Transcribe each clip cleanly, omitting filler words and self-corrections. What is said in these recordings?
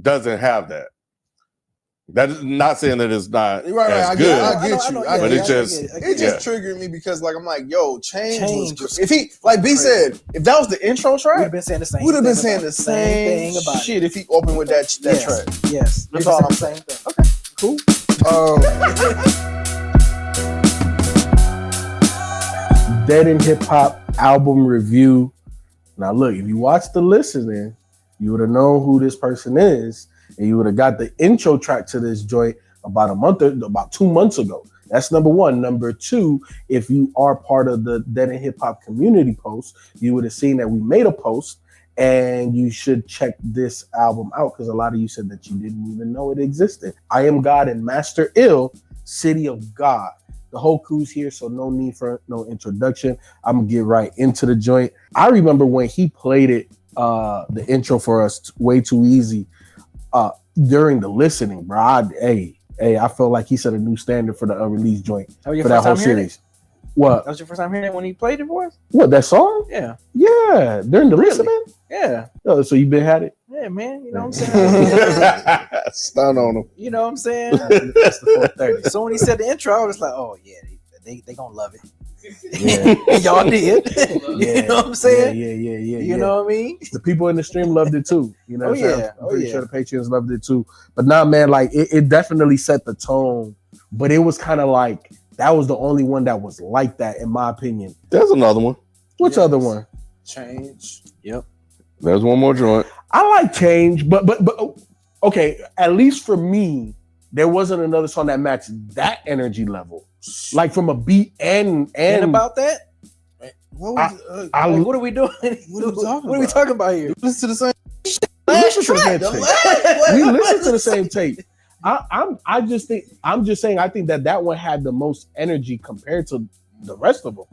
doesn't have that. That is not saying that it's not right. as good. I get you. But it just triggered me because like I'm like, yo, change was if he like B said, if that was the intro track, we'd have been saying the same. Thing about shit if he opened with that track. Yes, that's all I'm saying. Okay, cool. Dead in Hip Hop album review. Now look, if you watch the listening, you would have known who this person is, and you would have got the intro track to this joint about 2 months ago. That's number one. Number two, if you are part of the Dead in Hip Hop community post, you would have seen that we made a post, and you should check this album out because a lot of you said that you didn't even know it existed. IAMGAWD and Master Ill, City of God. The whole crew's here, so no need for no introduction. I'm gonna get right into the joint. I remember when he played it, the intro for us, Way Too Easy, during the listening, bro. I felt like he set a new standard for the unreleased joint for that whole series. What? That was your first time hearing it when he played it for us? What, that song? Yeah. Yeah, during the listening? Yeah. Oh, so you been had it? Yeah, man. You know what I'm saying? Stun on him. You know what I'm saying? That's the 430. So when he said the intro, I was like, oh, yeah, they gonna love it. Yeah. Y'all did. You know what I'm saying? Yeah. You know what I mean? The people in the stream loved it too. You know what I'm saying? I'm pretty yeah. sure the Patreons loved it too. But nah, man, like it definitely set the tone. But it was kind of like, that was the only one that was like that, in my opinion. There's another one. Which other one? Change. Yep. There's one more joint. I like Change, but okay, at least for me, there wasn't another song that matched that energy level. Like from a beat and about that? What was what are we doing? What are we talking about here? Listen to the same we listen to the same tape. We listen to the same tape. I'm just saying I think that one had the most energy compared to the rest of them.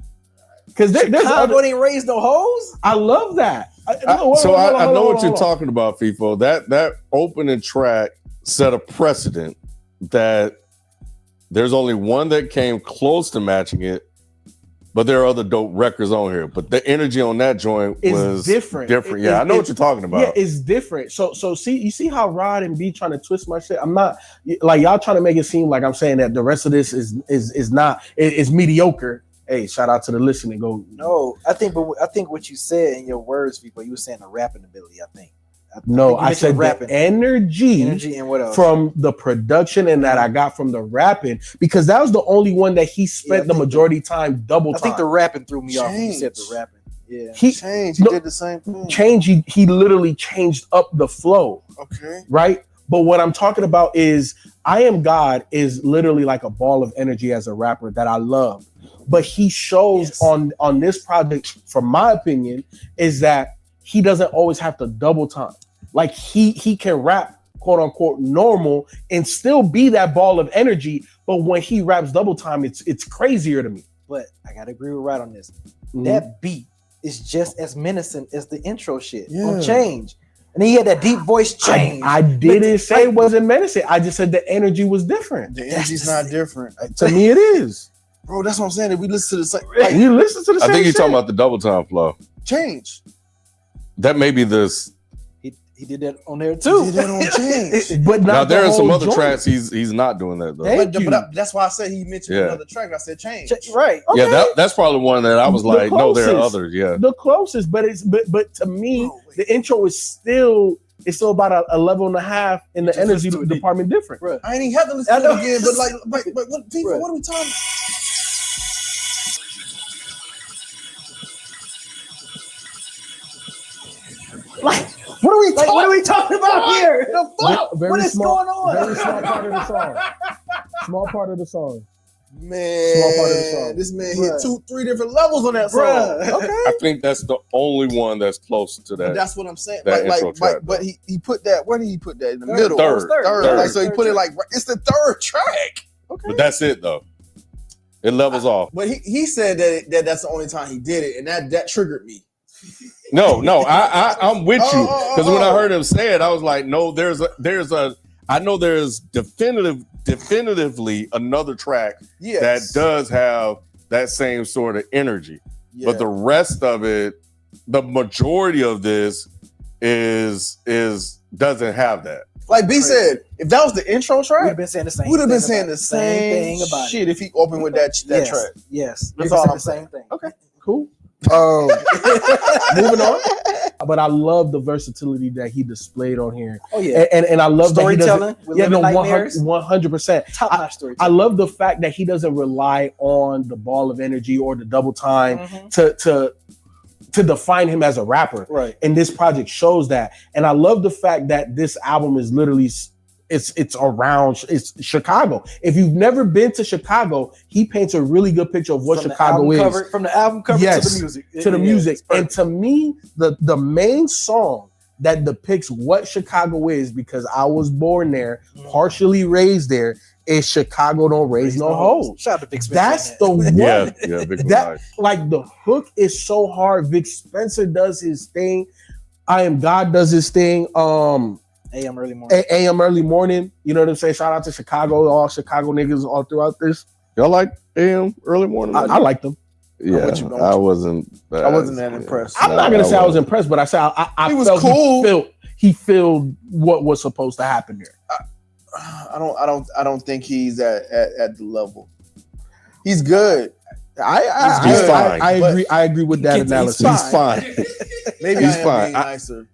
Because there's other ain't raised no hoes. I love that. I know what you're talking about, Feefo. That opening track set a precedent that there's only one that came close to matching it, but there are other dope records on here. But the energy on that joint was different. I know what you're talking about. Yeah, it's different. So you see how Rod and B trying to twist my shit? I'm not like y'all trying to make it seem like I'm saying that the rest of this is not mediocre. Hey, shout out to the listening. Go. No, I think what you said in your words, people, you were saying the rapping ability. I said rapping. The energy and what else? From the production and that I got from the rapping, because that was the only one that he spent the majority time double time. I think the rapping threw me off when you said the rapping. Yeah, he did the same thing. Change. He literally changed up the flow. Okay, right. But what I'm talking about is IAMGAWD is literally like a ball of energy as a rapper that I love. But he shows on this project, from my opinion, is that he doesn't always have to double time. Like he can rap, quote unquote, normal and still be that ball of energy. But when he raps double time, it's crazier to me. But I gotta agree with Rod on this. Mm-hmm. That beat is just as menacing as the intro shit on Change. And then he had that deep voice Change. I didn't say it wasn't menacing. I just said the energy was different. The energy's not different. To me, it is. Bro, that's what I'm saying. If we listen to the same, you listen to the same. I think you're talking about the double time flow. Change. That may be this. He did that on there too. He did that on Change. But now there are some other tracks he's not doing that though. But that's why I said he mentioned another track. I said Change. Right. Okay. Yeah, that's probably one that I was like, no, there are others. Yeah. The closest, but to me, the intro is still about a level and a half in the energy department different. Right. I ain't even have to listen to it again, but what people, what are we talking about? Like, what are we talking about here? The fuck? What is going on? Very small part of the song. Small part of the song. Man, small part of the song. This man hit 2-3 different levels on that song. Okay. I think that's the only one that's close to that. But that's what I'm saying. But he put that. Where did he put that? In the middle. Third. Like, so he put it like it's the third track. Okay. But that's it though. It levels off. But he said that's the only time he did it, and that triggered me. No, I'm with you, because when I heard him say it, I was like, no, I know there's definitively another track that does have that same sort of energy, but the rest of it, the majority of this is doesn't have that. Like B said, if that was the intro We'd track, have been saying the same. we'd have been thing saying about- the same thing about shit it. if he opened with that Yes, track. Yes, That's We'd all say I'm the same saying. thing. Okay. Cool. Moving on. But I love the versatility that he displayed on here. Oh yeah. And I love that he Storytelling. doesn't. Yeah, no, 100%. Top notch story. I love the fact that he doesn't rely on the ball of energy or the double time Mhm. to define him as a rapper. Right. And this project shows that. And I love the fact that this album is literally it's around it's Chicago. If you've never been to Chicago, he paints a really good picture of what From the Chicago album is. cover, from the album cover Yes, to the music. To the Yeah, music. it's And perfect. to me, the main song that depicts what Chicago is, because I was born there, partially raised there, is Chicago Don't Raise No Hoes. Shout out to Big Spencer. That's the one. Yeah, big That nice. like the hook is so hard. Vic Spencer does his thing. IAMGAWD does his thing. AM early morning. AM early morning. You know what I'm saying? Shout out to Chicago, all Chicago niggas all throughout this. Y'all like AM early morning? I like them. Yeah, with you, I'm with I you. wasn't. I wasn't that impressed. I'm not gonna say I was impressed, but I said I He was felt cool. he felt what was supposed to happen there. I don't think he's at the level. He's good. He's fine, I but agree. I agree with that he's analysis. He's fine. Maybe He's I am fine. being nicer.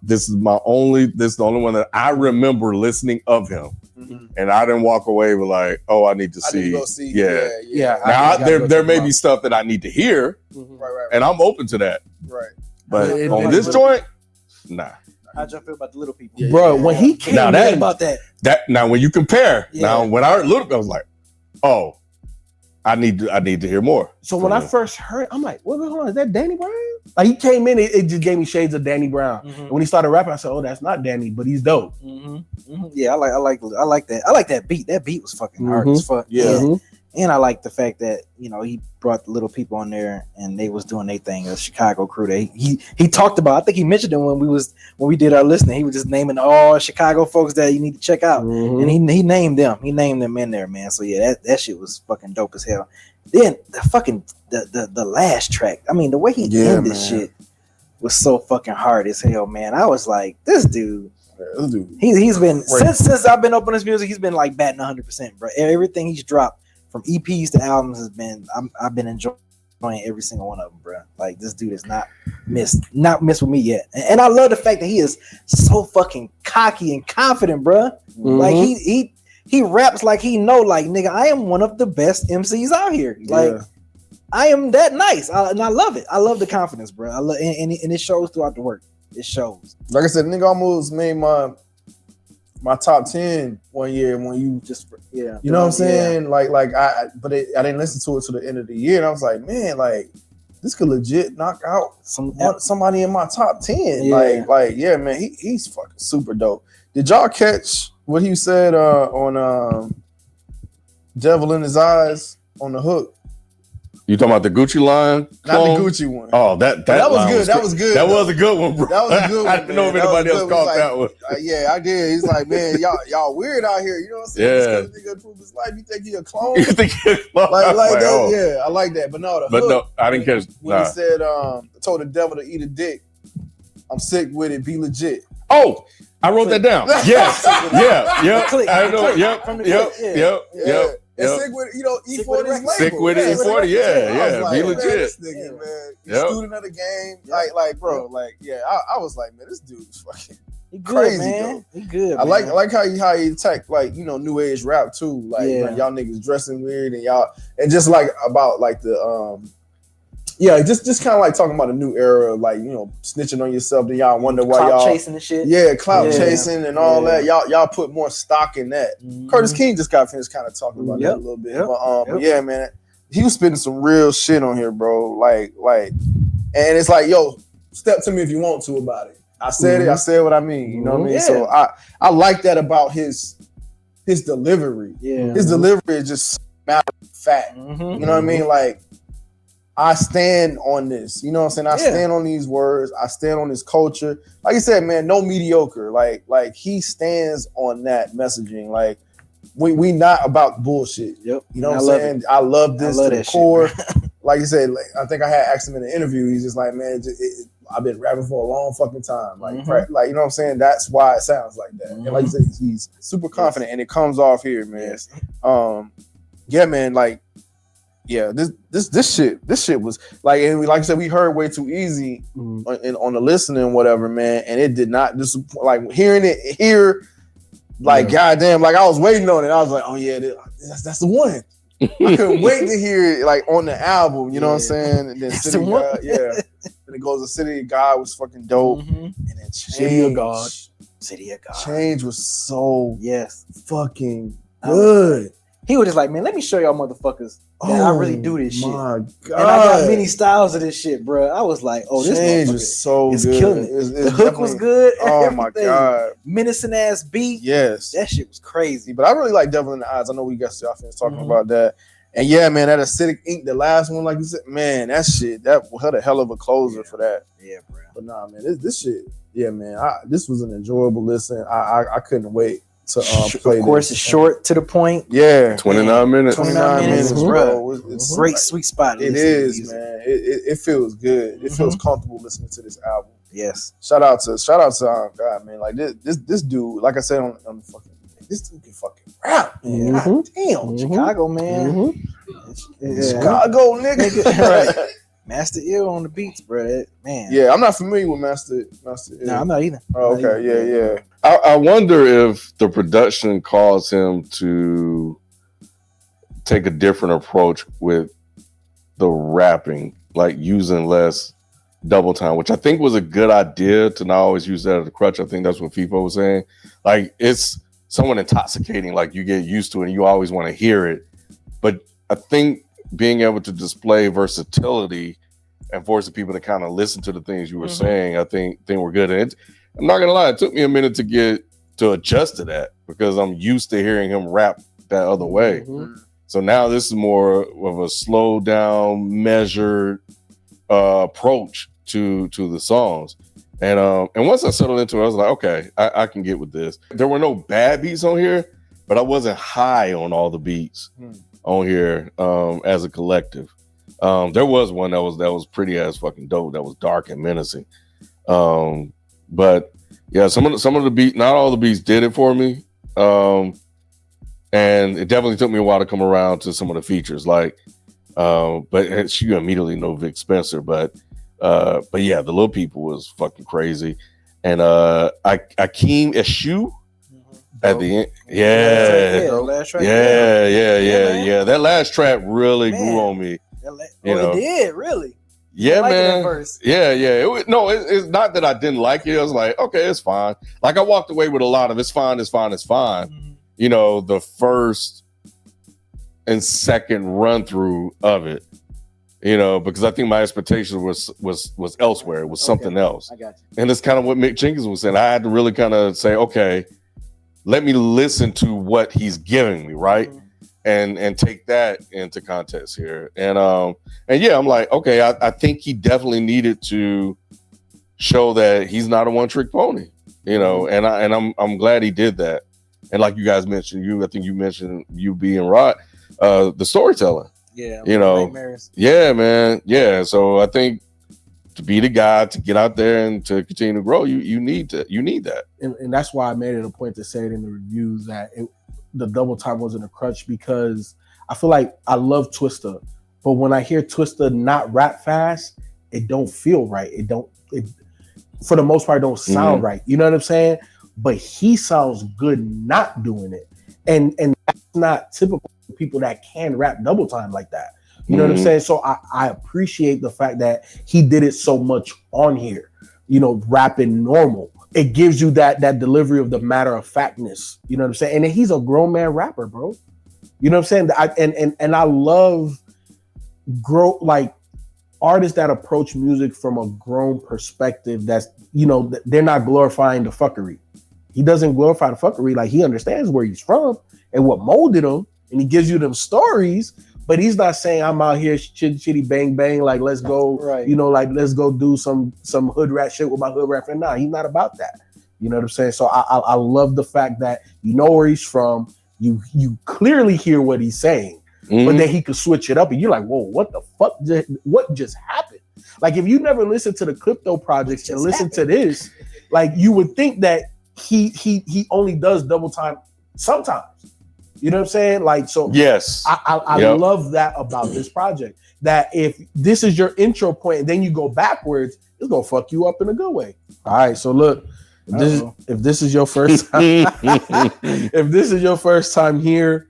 This is the only one that I remember listening of him, Mhm. and I didn't walk away with like, oh, I need to I need see. to go see. Yeah. Yeah. Now I gotta there go there check may him be out. stuff that I need to hear, Right. and I'm open to that. Right. But Yeah, on it- this it- joint, nah. How'd y'all feel about the little people? Yeah. Bro, when he came Now in, that- about that. That now when you compare, Yeah. now when I heard Little, I was like, oh, I need to hear more. so when I first heard, I'm like, hold on, is that Danny Brown? Like he came in, it just gave me shades of Danny Brown. Mhm. And when he started rapping, I said, oh, that's not Danny, but he's dope. Yeah, I like that. I like that beat. That beat was fucking hard as fuck. Yeah. Mhm. And I like the fact that, you know, he brought the little people on there and they was doing their thing, a Chicago crew. He talked about, I think he mentioned it when we did our listening. He was just naming all Chicago folks that you need to check out. Mhm. And he named them. He named them in there, man. So yeah, that shit was fucking dope as hell. Then the fucking the last track. I mean, the way he ended this man. shit was so fucking hard as hell, man. I was like, this dude. This dude. He's been Right. since I've been up on his music, he's been like batting 100%, bro. Everything he's dropped from EPs to albums has been I've been enjoying every single one of them, bro. Like this dude is not missed with me yet, and I love the fact that he is so fucking cocky and confident, bro. Like he raps like he know, like nigga, I am one of the best MCs out here. Like Yeah. I am that nice, and I love it. I love the confidence, bro. I love and it shows throughout the work. It shows. Like I said, nigga almost made my top 10 one year when you Just yeah, you know what I'm saying? Like I didn't listen to it to the end of the year, and I was like, man, like this could legit knock out somebody in my top 10. Yeah. Like yeah, man, he's fucking super dope. Did y'all catch what he said on Devil in His Eyes on the hook? You talking about the Gucci line? Not clone? the Gucci one. Oh, that was line good. That was good. That though. was a good one, bro. That was a good one, I didn't know if man. That anybody was else good. caught Like, that one. Yeah, I did. He's like, man, y'all weird out here. You know what I'm saying? Yeah. Just 'cause a nigga prove his life, you think he a clone? You think like that? oh. Yeah, I like that. But no, the But hook, no, I didn't catch. when Nah. he said, I told the devil to eat a dick. I'm sick with it. Be legit. Oh, I wrote that down. Yes, yeah. Click, I know. click. Yep, From the yep, click, yeah. yep. And Yep. sick with it, you know, Sick with E40's it, label. Sick with it, E40, yeah, I was yeah, like, be man, legit. this nigga, Yeah. man, he's Yep. student of the game. Yep. Like, bro, like, yeah, I was like, man, this dude's fucking. He good, Crazy, man. He good. I like man. how he attacked, like, you know, new age rap too. Like, Yeah. man, y'all niggas dressing weird and just like about like the yeah, just kind of like talking about a new era, like, you know, snitching on yourself. Then y'all wonder why Clout y'all chasing and shit. yeah, clout Yeah. chasing and all Yeah. that. Y'all put more stock in that. Mhm. Curtis King just got finished kind of talking about Yep. that a little bit. Yep. But yeah, man, he was spitting some real shit on here, bro. Like, and it's like, yo, step to me if you want to about it. I said it. I said what I mean. You know what I mean? Yeah. So I like that about his delivery. Yeah. His delivery is just matter of fact. Mhm. You know what I mean? Like, I stand on this. You know what I'm saying? I Yeah. stand on these words. I stand on this culture. Like you said, man, no mediocre. Like he stands on that messaging. Like we not about bullshit. Yep. You know what I I'm love saying? I love this I love to the that shit, core. Like you said, like, I think I had asked him in an interview. He's just like, man, I've been rapping for a long fucking time. Like, Mhm. like you know what I'm saying? That's why it sounds like that. And like you said, he's super confident, and it comes off here, man. Yes. Yeah, man. Like, yeah, this shit was like, and like I said, we heard Way Too Easy on the listening, whatever, man, and it did not disappoint. Like hearing it here, like goddamn, like I was waiting on it. I was like, oh yeah, that's the one. I couldn't wait to hear it like on the album. You know what I'm saying? And then That's City the of one. God, yeah. Then it goes to City of God was fucking dope, Mhm. and then City of God. City of God. Change was so Yes. fucking good. He was just like, man, let me show y'all motherfuckers that I really do this shit. My And God. I got many styles of this shit, bro. I was like, oh, this Change motherfucker was so is good. killing it. It's The hook was good. Oh my everything. God. Menacing ass beat. Yes. That shit was crazy. But I really like Devil in the Eyes. I know we got y'all fans talking Mhm. about that. And yeah, man, that Acidic Ink, the last one, like you said, man, that shit, that had a hell of a closer for that. Yeah, bro. But nah, man, this shit, yeah, man, this was an enjoyable listen. I couldn't wait to play. Of course, this. it's short to the point. Yeah, 29 minutes. 29 minutes, bro. It's Great like, sweet spot. to it listen to is, music. man. It feels good. It feels Mhm. comfortable listening to this album. Yes. Shout out to God, man. Like this dude, like I said on the fucking, this dude can fucking rap, man. Mhm. God damn, Mhm. Chicago, man. Mhm. Yeah. Chicago, nigga. Right. Master Ill on the beats, bro. Man. Yeah, I'm not familiar with Master. No, I'm not either. Oh, I'm not okay, either. yeah. I wonder if the production caused him to take a different approach with the rapping, like using less double time, which I think was a good idea to not always use that as a crutch. I think that's what Feefo was saying. Like, it's somewhat intoxicating, like you get used to it and you always want to hear it. But I think being able to display versatility and forcing people to kind of listen to the things you were saying, I think we're good. And I'm not gonna lie, it took me a minute to adjust to that because I'm used to hearing him rap that other way. Mhm. So now this is more of a slow down, measured approach to the songs. And once I settled into it, I was like, okay, I can get with this. There were no bad beats on here, but I wasn't high on all the beats on here as a collective. There was one that was pretty ass fucking dope. That was dark and menacing. But yeah, some of the beats, not all the beats did it for me. And it definitely took me a while to come around to some of the features, like, but you immediately know Vic Spencer, but yeah, the Little People was fucking crazy, and Akeem Eshu at the end, Last track. yeah. That last track really grew on me. It did really. Yeah, like man. that verse. Yeah. It's not that I didn't like it. I was like, okay, it's fine. Like I walked away with a lot of it's fine. Mhm. You know, the first and second run through of it, you know, because I think my expectation was elsewhere. It was something else. I got you. And it's kind of what Mick Jenkins was saying. I had to really kind of say, okay, let me listen to what he's giving me, right? Mhm. And take that into context here. And yeah, I'm like, okay, I think he definitely needed to show that he's not a one-trick pony, you know, and I'm glad he did that. And like you guys mentioned, I think you mentioned you being right, the storytelling. Yeah, you know, nightmares. Yeah, man. Yeah. So I think to be the guy to get out there and to continue to grow, you need that. And that's why I made it a point to say it in the reviews that the double time wasn't a crutch, because I feel like I love Twista, but when I hear Twista not rap fast, it don't feel right. It for the most part don't sound right. You know what I'm saying? But he sounds good not doing it. And that's not typical for people that can rap double time like that. You know what I'm saying? So I appreciate the fact that he did it so much on here, you know, rapping normal. It gives you that delivery of the matter of factness. You know what I'm saying? And he's a grown man rapper, bro. You know what I'm saying? And I love like artists that approach music from a grown perspective. That's, you know, they're not glorifying the fuckery. He doesn't glorify the fuckery. Like, he understands where he's from and what molded him, and he gives you them stories. But he's not saying I'm out here chitty bang bang, like let's go, right. You know, like let's go do some hood rat shit with my hood rat friend. Nah, he's not about that. You know what I'm saying? So I love the fact that you know where he's from. You clearly hear what he's saying, but then he could switch it up, and you're like, whoa, what the fuck? What just happened? Like if you never listened to the Crypto Projects and listen to this, like you would think that he only does double time sometimes. You know what I'm saying? Like so. Yes, I love that about this project. That if this is your intro point and then you go backwards, it's gonna fuck you up in a good way. All right, so look, if this is your first time, if this is your first time here,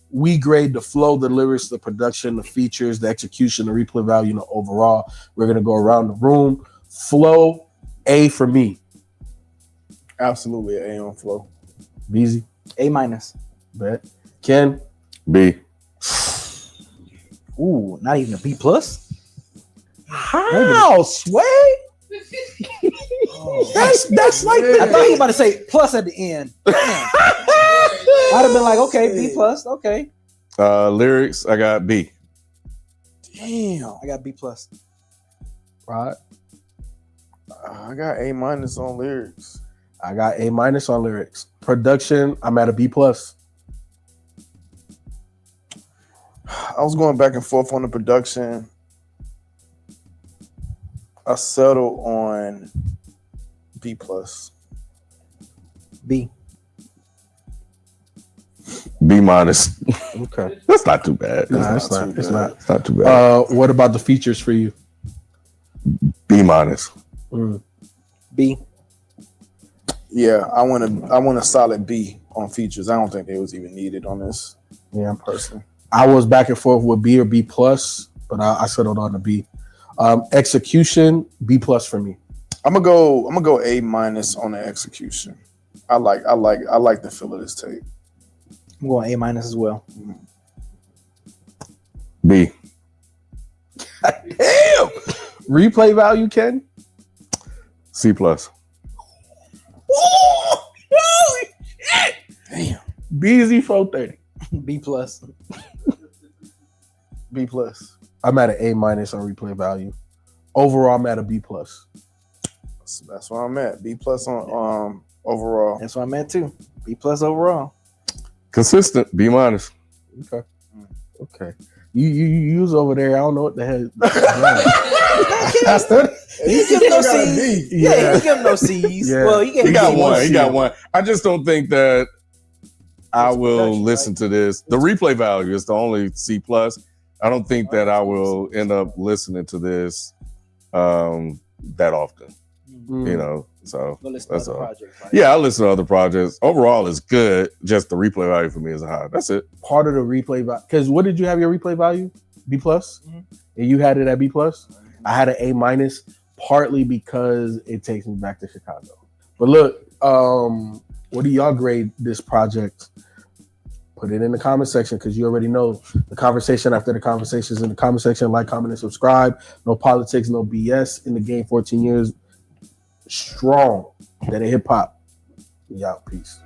we grade the flow, the lyrics, the production, the features, the execution, the replay value, the overall. We're gonna go around the room. Flow, A for me. Absolutely an A on flow. Beezy, A-. bet. Ken, B. Ooh, not even a B+. how Sway? That's like I thought he was about to say plus at the end. Damn. I'd have been like, okay, B+. Okay, Lyrics, I got B. Damn. I got B+. right. I got A- on lyrics. I got A- on lyrics. Production, I'm at a B+. I was going back and forth on the production. I settled on B+. B. B-. Okay. That's not too bad. Nah, it's not. It's not. It's not too bad. What about the features for you? B-. B. Yeah, I want a solid B on features. I don't think they was even needed on this. Yeah, Personally. I was back and forth with B or B+, but I settled on the B. Execution, B+ for me. I'm gonna go A- on the execution. I like the feel of this tape. I'm going A- as well. B. Damn. Replay value, Ken? C+. Damn. Beezy 430. B+. B+. I'm at an A- on replay value. Overall, I'm at a B+. That's where I'm at. B+ on overall. That's what I'm at too. B+ overall. Consistent. B-. Okay. Okay. You was over there. I don't know what the hell. He give no C's. Yeah, he give no C's. Yeah. Well, he got gave one. C. He got one. I just don't think that I will listen to this. The replay value is the only C+. I don't think that I will end up listening to this that often. You know, so Go listen to that's other all. projects, right? Yeah, I listen to other projects. Overall, it's good. Just the replay value for me is high. That's it. Part of the replay value. Because what did you have your replay value? B+? And you had it at B+? I had an A-, partly because it takes me back to Chicago. But look, what do y'all grade this project? Put it in the comment section because you already know the conversation after the conversations in the comment section. Like, comment, and subscribe. No politics, no BS. In the game, 14 years. Strong. That hip hop. We out. Peace.